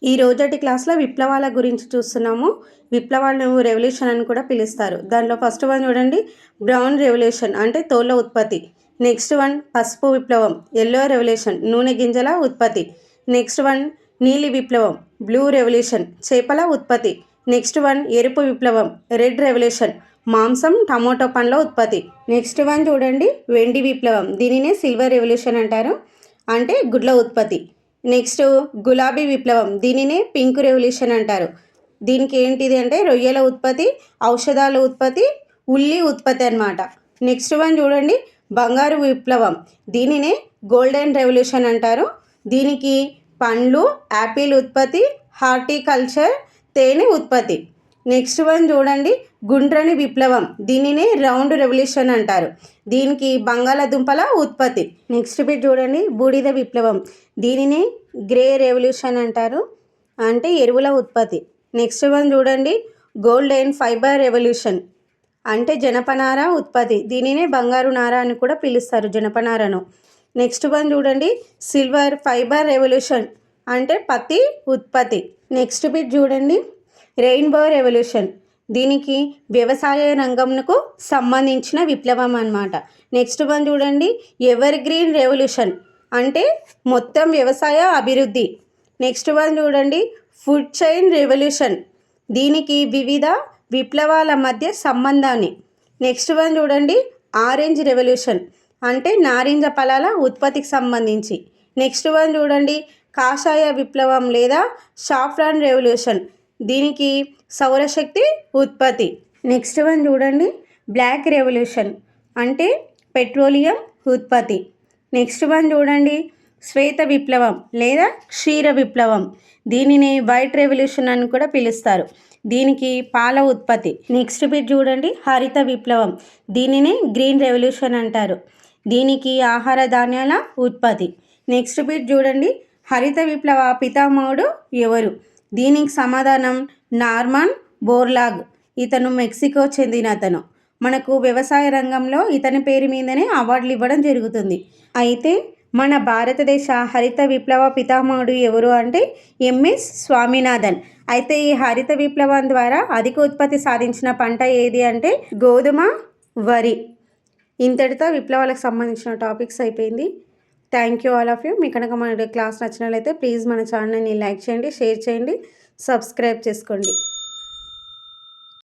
ఈ రోజటి క్లాస్లో విప్లవాల గురించి చూస్తున్నాము. విప్లవాలను రెవల్యూషన్ అని కూడా పిలుస్తారు. దానిలో ఫస్ట్ వన్ చూడండి, బ్రౌన్ రెవల్యూషన్ అంటే తోళ్ళ ఉత్పత్తి. నెక్స్ట్ వన్ పసుపు విప్లవం, ఎల్లో రెవల్యూషన్ నూనె గింజల ఉత్పత్తి. నెక్స్ట్ వన్ నీలి విప్లవం, బ్లూ రెవల్యూషన్ చేపల ఉత్పత్తి. నెక్స్ట్ వన్ ఎరుపు విప్లవం, రెడ్ రెవల్యూషన్ మాంసం టమోటో పండ్ల ఉత్పత్తి. నెక్స్ట్ వన్ చూడండి, వెండి విప్లవం, దీనినే సిల్వర్ రెవల్యూషన్ అంటారు, అంటే గుడ్ల ఉత్పత్తి. నెక్స్ట్ గులాబీ విప్లవం, దీనినే పింక్ రెవల్యూషన్ అంటారు. దీనికి ఏంటిది అంటే రొయ్యల ఉత్పత్తి, ఔషధాల ఉత్పత్తి, ఉల్లి ఉత్పత్తి అన్నమాట. నెక్స్ట్ వన్ చూడండి, బంగారు విప్లవం, దీనినే గోల్డెన్ రెవల్యూషన్ అంటారు. దీనికి పండ్లు, యాపిల్ ఉత్పత్తి, హార్టికల్చర్, తేనె ఉత్పత్తి. నెక్స్ట్ వన్ చూడండి, గుండ్రని విప్లవం, దీనినే రౌండ్ రెవల్యూషన్ అంటారు. దీనికి బంగాళాదుంపల ఉత్పత్తి. నెక్స్ట్ బిట్ చూడండి, బూడిద విప్లవం, దీనినే గ్రే రెవల్యూషన్ అంటారు, అంటే ఎరువుల ఉత్పత్తి. నెక్స్ట్ వన్ చూడండి, గోల్డెన్ ఫైబర్ రెవల్యూషన్, అంటే జనపనార ఉత్పత్తి. దీనినే బంగారు నార అని కూడా పిలుస్తారు, జనపనారను. నెక్స్ట్ వన్ చూడండి, సిల్వర్ ఫైబర్ రెవల్యూషన్, అంటే పత్తి ఉత్పత్తి. నెక్స్ట్ బిట్ చూడండి, రెయిన్బో రెవల్యూషన్, దీనికి వ్యవసాయ రంగంకు సంబంధించిన విప్లవం అన్నమాట. నెక్స్ట్ వన్ చూడండి, ఎవర్ గ్రీన్ రెవల్యూషన్, అంటే మొత్తం వ్యవసాయ అభివృద్ధి. నెక్స్ట్ వన్ చూడండి, ఫుడ్ చైన్ రెవల్యూషన్, దీనికి వివిధ విప్లవాల మధ్య సంబంధాన్ని. నెక్స్ట్ వన్ చూడండి, ఆరెంజ్ రెవల్యూషన్, అంటే నారింజ ఫలాల ఉత్పత్తికి సంబంధించి. నెక్స్ట్ వన్ చూడండి, కాషాయ విప్లవం లేదా షాఫ్రాన్ రెవల్యూషన్, దీనికి సౌరశక్తి ఉత్పత్తి. నెక్స్ట్ వన్ చూడండి, బ్లాక్ రెవల్యూషన్, అంటే పెట్రోలియం ఉత్పత్తి. నెక్స్ట్ వన్ చూడండి, శ్వేత విప్లవం లేదా క్షీర విప్లవం, దీనిని వైట్ రెవల్యూషన్ అని కూడా పిలుస్తారు. దీనికి పాల ఉత్పత్తి. నెక్స్ట్ బిట్ చూడండి, హరిత విప్లవం, దీనిని గ్రీన్ రెవల్యూషన్ అంటారు. దీనికి ఆహార ధాన్యాల ఉత్పత్తి. నెక్స్ట్ బిట్ చూడండి, హరిత విప్లవ పితామహుడు ఎవరు? దీనికి సమాధానం నార్మన్ బోర్లాగ్. ఇతను మెక్సికో చెందిన అతను. మనకు వ్యవసాయ రంగంలో ఇతని పేరు మీదనే అవార్డులు ఇవ్వడం జరుగుతుంది. అయితే మన భారతదేశ హరిత విప్లవ పితామహుడు ఎవరు అంటే ఎంఎస్ స్వామినాథన్. అయితే ఈ హరిత విప్లవం ద్వారా అధిక ఉత్పత్తి సాధించిన పంట ఏది అంటే గోధుమ, వరి. ఇంతటితో విప్లవాలకు సంబంధించిన టాపిక్స్ అయిపోయింది. Thank you all of you. మీకు కనుక మన క్లాస్ నచ్చినట్లయితే ప్లీజ్ మన ఛానల్ని లైక్ చేయండి, షేర్ చేయండి, సబ్స్క్రైబ్ చేసుకోండి.